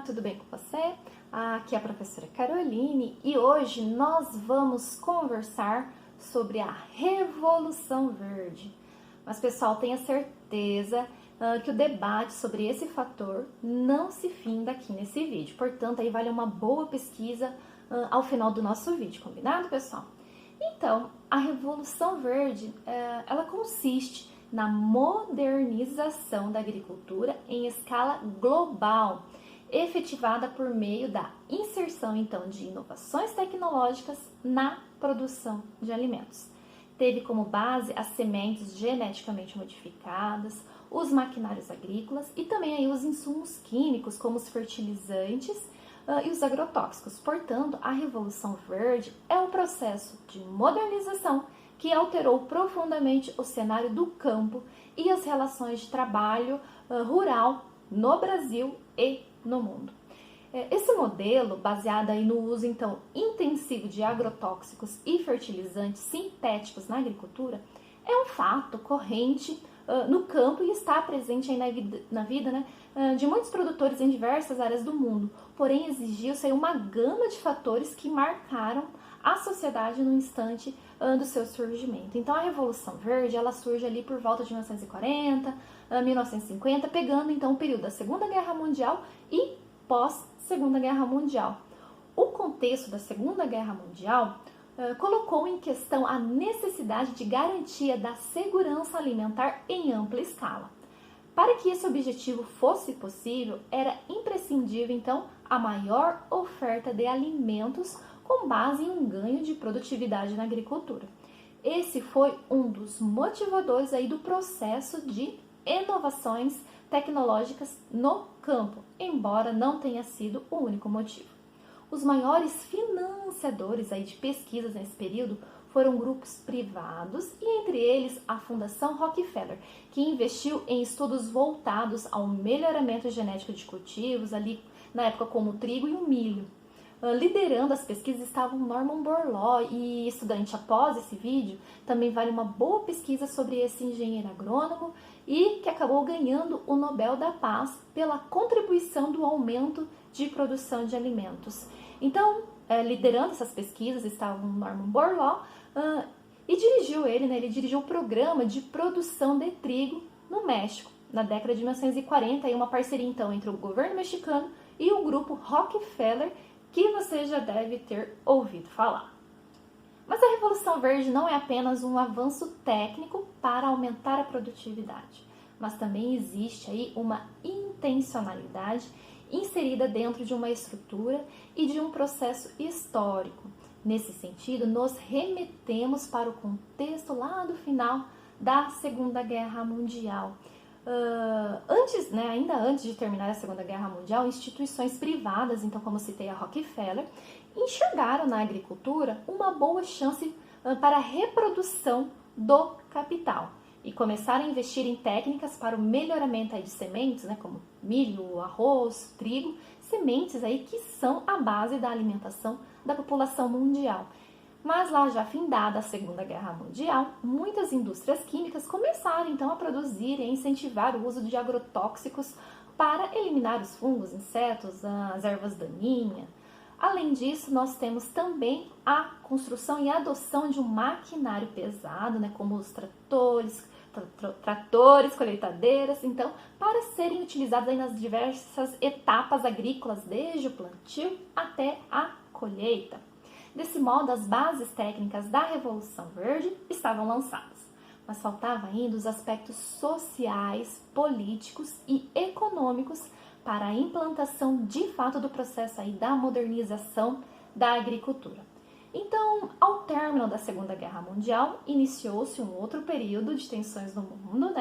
tudo bem com você? Aqui é a professora Caroline e hoje nós vamos conversar sobre a Revolução Verde. Mas pessoal, tenha certeza que o debate sobre esse fator não se finda aqui nesse vídeo. Portanto, aí vale uma boa pesquisa ao final do nosso vídeo, combinado, pessoal? Então, a Revolução Verde, ela consiste na modernização da agricultura em escala global, efetivada por meio da inserção, então, de inovações tecnológicas na produção de alimentos. Teve como base as sementes geneticamente modificadas, os maquinários agrícolas e também aí os insumos químicos, como os fertilizantes e os agrotóxicos. Portanto, a Revolução Verde é um processo de modernização que alterou profundamente o cenário do campo e as relações de trabalho rural no Brasil e no mundo. Esse modelo, baseado aí no uso então intensivo de agrotóxicos e fertilizantes sintéticos na agricultura, é um fato corrente no campo e está presente aí na vida de muitos produtores em diversas áreas do mundo. Porém, exigiu-se aí uma gama de fatores que marcaram a sociedade no instante do seu surgimento. Então, a Revolução Verde, ela surge ali por volta de 1940, 1950, pegando então o período da Segunda Guerra Mundial e pós-Segunda Guerra Mundial. O contexto da Segunda Guerra Mundial colocou em questão a necessidade de garantia da segurança alimentar em ampla escala. Para que esse objetivo fosse possível, era imprescindível, então, a maior oferta de alimentos com base em um ganho de produtividade na agricultura. Esse foi um dos motivadores aí do processo de inovações tecnológicas no campo, embora não tenha sido o único motivo. Os maiores financiadores aí de pesquisas nesse período foram grupos privados e entre eles a Fundação Rockefeller, que investiu em estudos voltados ao melhoramento genético de cultivos, ali na época como o trigo e o milho. Liderando as pesquisas estavam Norman Borlaug e estudante após esse vídeo, também vale uma boa pesquisa sobre esse engenheiro agrônomo e que acabou ganhando o Nobel da Paz pela contribuição do aumento de produção de alimentos. Então, liderando essas pesquisas estava Norman Borlaug e ele dirigiu o programa de produção de trigo no México, na década de 1940, e uma parceria então entre o governo mexicano e o grupo Rockefeller, que você já deve ter ouvido falar. Mas a Revolução Verde não é apenas um avanço técnico para aumentar a produtividade, mas também existe aí uma intencionalidade inserida dentro de uma estrutura e de um processo histórico. Nesse sentido, nos remetemos para o contexto lá do final da Segunda Guerra Mundial. Ainda antes de terminar a Segunda Guerra Mundial, instituições privadas, então como citei a Rockefeller, enxergaram na agricultura uma boa chance para a reprodução do capital e começaram a investir em técnicas para o melhoramento aí de sementes, como milho, arroz, trigo, sementes aí que são a base da alimentação da população mundial. Mas lá já findada a Segunda Guerra Mundial, muitas indústrias químicas começaram então a produzir e incentivar o uso de agrotóxicos para eliminar os fungos, insetos, as ervas daninhas. Além disso, nós temos também a construção e adoção de um maquinário pesado, como os tratores, colheitadeiras, então, para serem utilizados aí nas diversas etapas agrícolas, desde o plantio até a colheita. Desse modo, as bases técnicas da Revolução Verde estavam lançadas, mas faltavam ainda os aspectos sociais, políticos e econômicos para a implantação de fato do processo aí da modernização da agricultura. Então, ao término da Segunda Guerra Mundial, iniciou-se um outro período de tensões no mundo,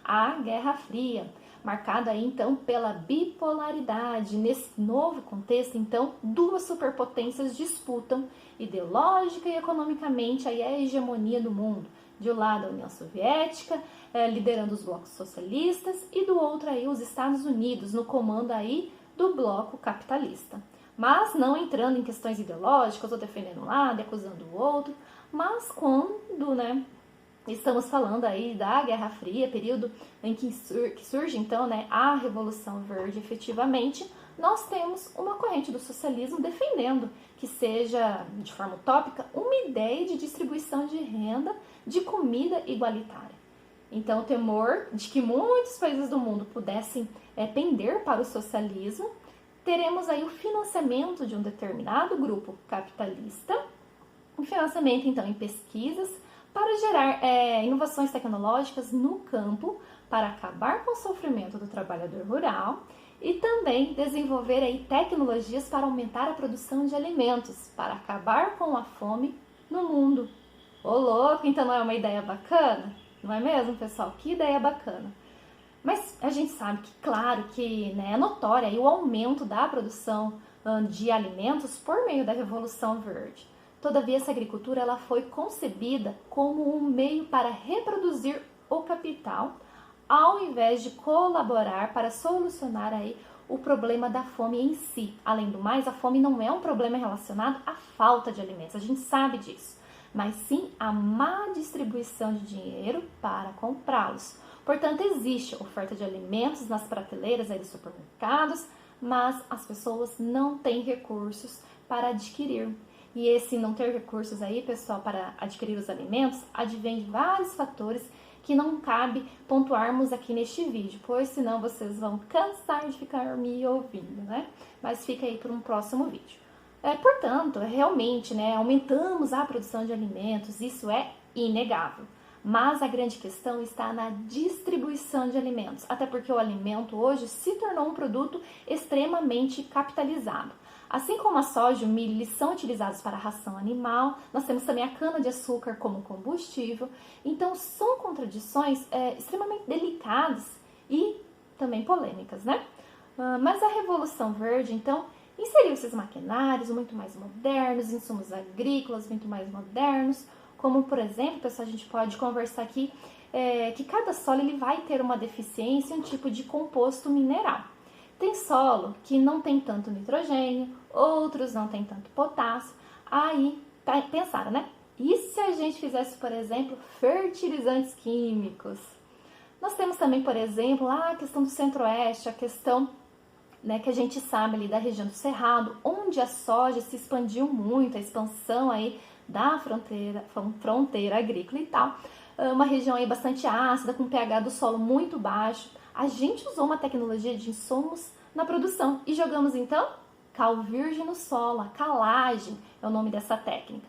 a Guerra Fria, marcada aí, então, pela bipolaridade. Nesse novo contexto, então, duas superpotências disputam ideológica e economicamente aí a hegemonia do mundo. De um lado, a União Soviética, liderando os blocos socialistas, e do outro, aí, os Estados Unidos, no comando aí do bloco capitalista. Mas não entrando em questões ideológicas, ou defendendo um lado e acusando o outro, mas quando, estamos falando aí da Guerra Fria, período em que surge então a Revolução Verde efetivamente, nós temos uma corrente do socialismo defendendo que seja, de forma utópica, uma ideia de distribuição de renda, de comida igualitária. Então, o temor de que muitos países do mundo pudessem pender para o socialismo, teremos aí o financiamento de um determinado grupo capitalista, um financiamento, então, em pesquisas, para gerar inovações tecnológicas no campo, para acabar com o sofrimento do trabalhador rural e também desenvolver aí tecnologias para aumentar a produção de alimentos, para acabar com a fome no mundo. Ô louco, então não é uma ideia bacana? Não é mesmo, pessoal? Que ideia bacana. Mas a gente sabe que, claro, que é notório aí o aumento da produção de alimentos por meio da Revolução Verde. Todavia, essa agricultura ela foi concebida como um meio para reproduzir o capital, ao invés de colaborar para solucionar aí o problema da fome em si. Além do mais, a fome não é um problema relacionado à falta de alimentos, a gente sabe disso, mas sim a má distribuição de dinheiro para comprá-los. Portanto, existe oferta de alimentos nas prateleiras aí dos supermercados, mas as pessoas não têm recursos para adquirir. E esse não ter recursos aí, pessoal, para adquirir os alimentos, advém de vários fatores que não cabe pontuarmos aqui neste vídeo, pois senão vocês vão cansar de ficar me ouvindo, né? Mas fica aí para um próximo vídeo. Portanto, realmente, aumentamos a produção de alimentos, isso é inegável. Mas a grande questão está na distribuição de alimentos, até porque o alimento hoje se tornou um produto extremamente capitalizado. Assim como a soja e o milho eles são utilizados para a ração animal, nós temos também a cana-de-açúcar como combustível. Então, são contradições extremamente delicadas e também polêmicas, né? Mas a Revolução Verde, então, inseriu esses maquinários muito mais modernos, insumos agrícolas muito mais modernos, como, por exemplo, pessoal, a gente pode conversar aqui que cada solo ele vai ter uma deficiência, um tipo de composto mineral. Tem solo que não tem tanto nitrogênio, outros não tem tanto potássio. Aí, pensaram, né? E se a gente fizesse, por exemplo, fertilizantes químicos? Nós temos também, por exemplo, a questão do centro-oeste, a questão que a gente sabe ali da região do Cerrado, onde a soja se expandiu muito, a expansão aí da fronteira agrícola e tal. Uma região aí bastante ácida, com pH do solo muito baixo. A gente usou uma tecnologia de insumos na produção e jogamos então cal virgem no solo, a calagem é o nome dessa técnica.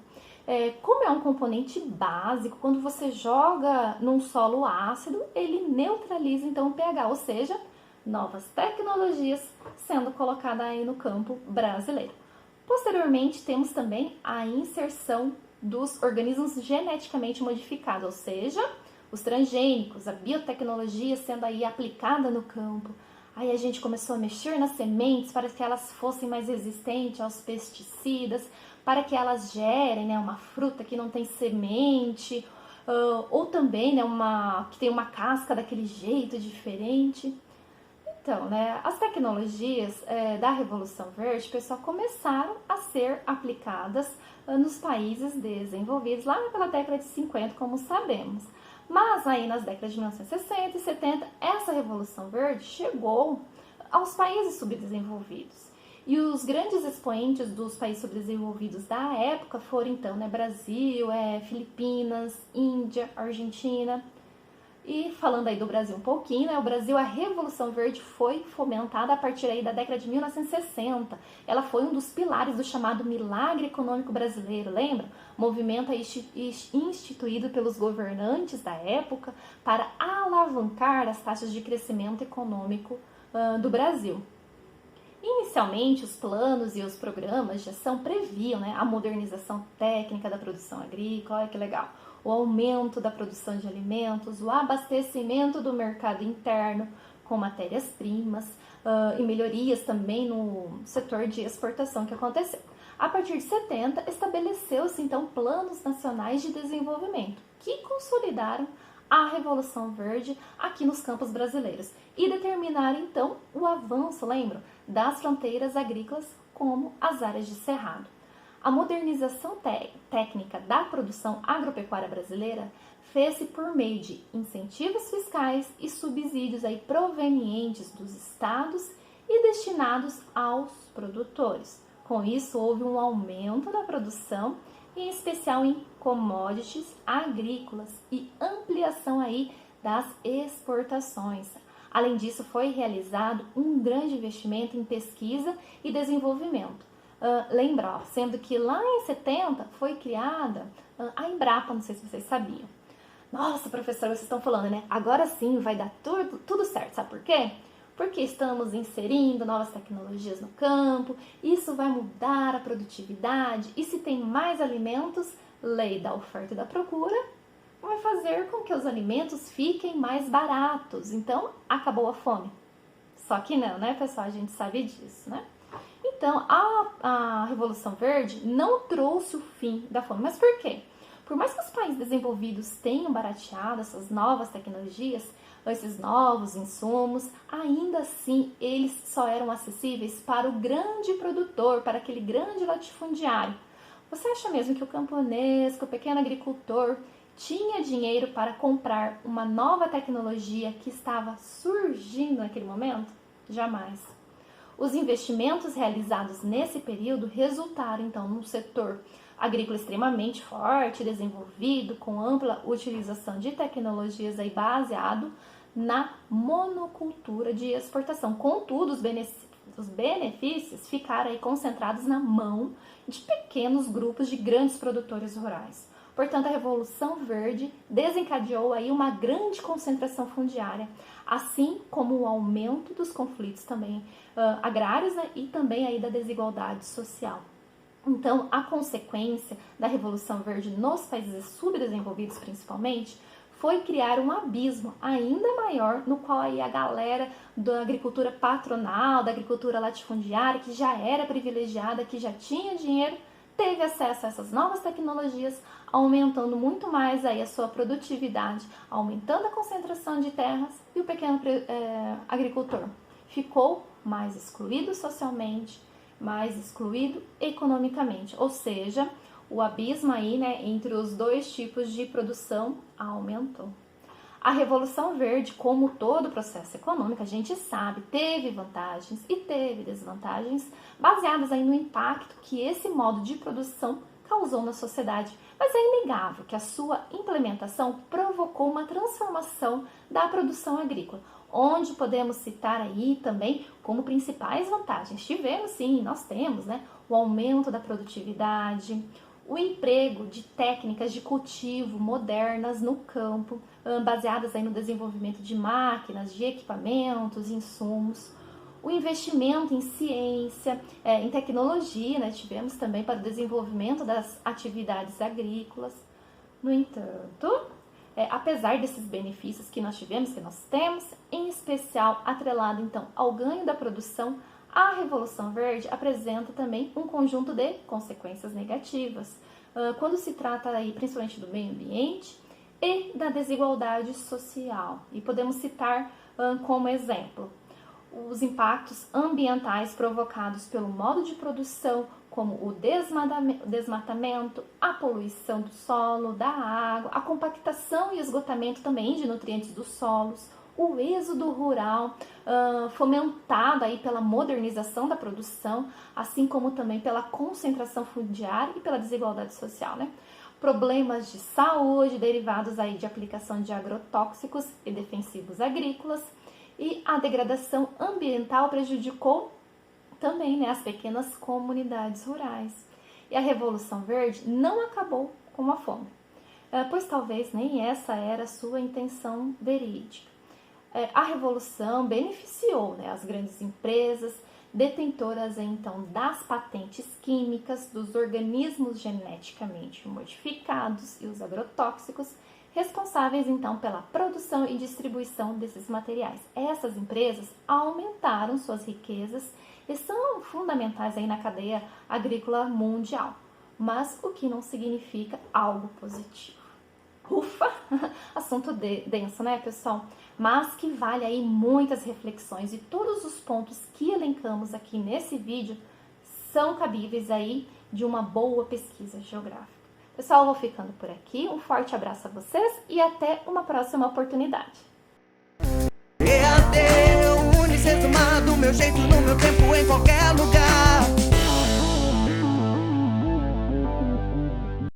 Como é um componente básico, quando você joga num solo ácido, ele neutraliza então o pH, ou seja, novas tecnologias sendo colocadas aí no campo brasileiro. Posteriormente, temos também a inserção dos organismos geneticamente modificados, ou seja, os transgênicos, a biotecnologia sendo aí aplicada no campo. Aí a gente começou a mexer nas sementes para que elas fossem mais resistentes aos pesticidas, para que elas gerem uma fruta que não tem semente, ou também que tem uma casca daquele jeito diferente. Então, as tecnologias da Revolução Verde, pessoal, começaram a ser aplicadas nos países desenvolvidos lá pela década de 50, como sabemos. Mas aí nas décadas de 1960 e 70, essa Revolução Verde chegou aos países subdesenvolvidos. E os grandes expoentes dos países subdesenvolvidos da época foram então Brasil, Filipinas, Índia, Argentina. E falando aí do Brasil um pouquinho, o Brasil, a Revolução Verde foi fomentada a partir aí da década de 1960. Ela foi um dos pilares do chamado Milagre Econômico Brasileiro, lembra? Movimento instituído pelos governantes da época para alavancar as taxas de crescimento econômico do Brasil. Inicialmente, os planos e os programas de ação previam a modernização técnica da produção agrícola, olha que legal, o aumento da produção de alimentos, o abastecimento do mercado interno com matérias-primas e melhorias também no setor de exportação que aconteceu. A partir de 70, estabeleceu-se então planos nacionais de desenvolvimento que consolidaram a Revolução Verde aqui nos campos brasileiros e determinaram então o avanço, lembram, das fronteiras agrícolas como as áreas de cerrado. A modernização técnica da produção agropecuária brasileira fez-se por meio de incentivos fiscais e subsídios provenientes dos estados e destinados aos produtores. Com isso, houve um aumento da produção, em especial em commodities agrícolas e ampliação aí das exportações. Além disso, foi realizado um grande investimento em pesquisa e desenvolvimento. Lembra, sendo que lá em 70 foi criada a Embrapa, não sei se vocês sabiam. Nossa, professora, vocês estão falando, né? Agora sim vai dar tudo certo, sabe por quê? Porque estamos inserindo novas tecnologias no campo, isso vai mudar a produtividade e se tem mais alimentos, lei da oferta e da procura, vai fazer com que os alimentos fiquem mais baratos. Então, acabou a fome. Só que não, né, pessoal? A gente sabe disso, né? Então, a Revolução Verde não trouxe o fim da fome. Mas por quê? Por mais que os países desenvolvidos tenham barateado essas novas tecnologias, esses novos insumos, ainda assim eles só eram acessíveis para o grande produtor, para aquele grande latifundiário. Você acha mesmo que o camponês, que o pequeno agricultor tinha dinheiro para comprar uma nova tecnologia que estava surgindo naquele momento? Jamais. Os investimentos realizados nesse período resultaram então num setor agrícola extremamente forte, desenvolvido, com ampla utilização de tecnologias aí baseado na monocultura de exportação. Contudo, os benefícios ficaram aí concentrados na mão de pequenos grupos de grandes produtores rurais. Portanto, a Revolução Verde desencadeou aí uma grande concentração fundiária, assim como o aumento dos conflitos também agrários, né, e também aí da desigualdade social. Então, a consequência da Revolução Verde nos países subdesenvolvidos, principalmente, foi criar um abismo ainda maior, no qual aí a galera da agricultura patronal, da agricultura latifundiária, que já era privilegiada, que já tinha dinheiro, teve acesso a essas novas tecnologias, aumentando muito mais aí a sua produtividade, aumentando a concentração de terras, e o pequeno agricultor ficou mais excluído socialmente, mais excluído economicamente, ou seja, o abismo aí, né, entre os dois tipos de produção aumentou. A Revolução Verde, como todo processo econômico, a gente sabe, teve vantagens e teve desvantagens, baseadas aí no impacto que esse modo de produção causou na sociedade. Mas é inegável que a sua implementação provocou uma transformação da produção agrícola, onde podemos citar aí também como principais vantagens. Tivemos sim, nós temos, né, o aumento da produtividade, o emprego de técnicas de cultivo modernas no campo, baseadas aí no desenvolvimento de máquinas, de equipamentos, insumos, o investimento em ciência, em tecnologia, né, tivemos também para o desenvolvimento das atividades agrícolas. No entanto, apesar desses benefícios que nós tivemos, que nós temos, em especial atrelado então ao ganho da produção, a Revolução Verde apresenta também um conjunto de consequências negativas, quando se trata aí principalmente do meio ambiente e da desigualdade social. E podemos citar como exemplo os impactos ambientais provocados pelo modo de produção, como o desmatamento, a poluição do solo, da água, a compactação e esgotamento também de nutrientes dos solos, o êxodo rural, fomentado aí pela modernização da produção, assim como também pela concentração fundiária e pela desigualdade social, né? Problemas de saúde derivados aí de aplicação de agrotóxicos e defensivos agrícolas, e a degradação ambiental prejudicou também, né, as pequenas comunidades rurais. E a Revolução Verde não acabou com a fome, pois talvez nem essa era a sua intenção verídica. A Revolução beneficiou, né, as grandes empresas detentoras então das patentes químicas, dos organismos geneticamente modificados e os agrotóxicos, responsáveis então pela produção e distribuição desses materiais. Essas empresas aumentaram suas riquezas e são fundamentais aí na cadeia agrícola mundial, mas o que não significa algo positivo. Ufa! Assunto denso, né, pessoal? Mas que vale aí muitas reflexões, e todos os pontos que elencamos aqui nesse vídeo são cabíveis aí de uma boa pesquisa geográfica. Pessoal, eu vou ficando por aqui. Um forte abraço a vocês e até uma próxima oportunidade. EAD, o Unicesumado, meu jeito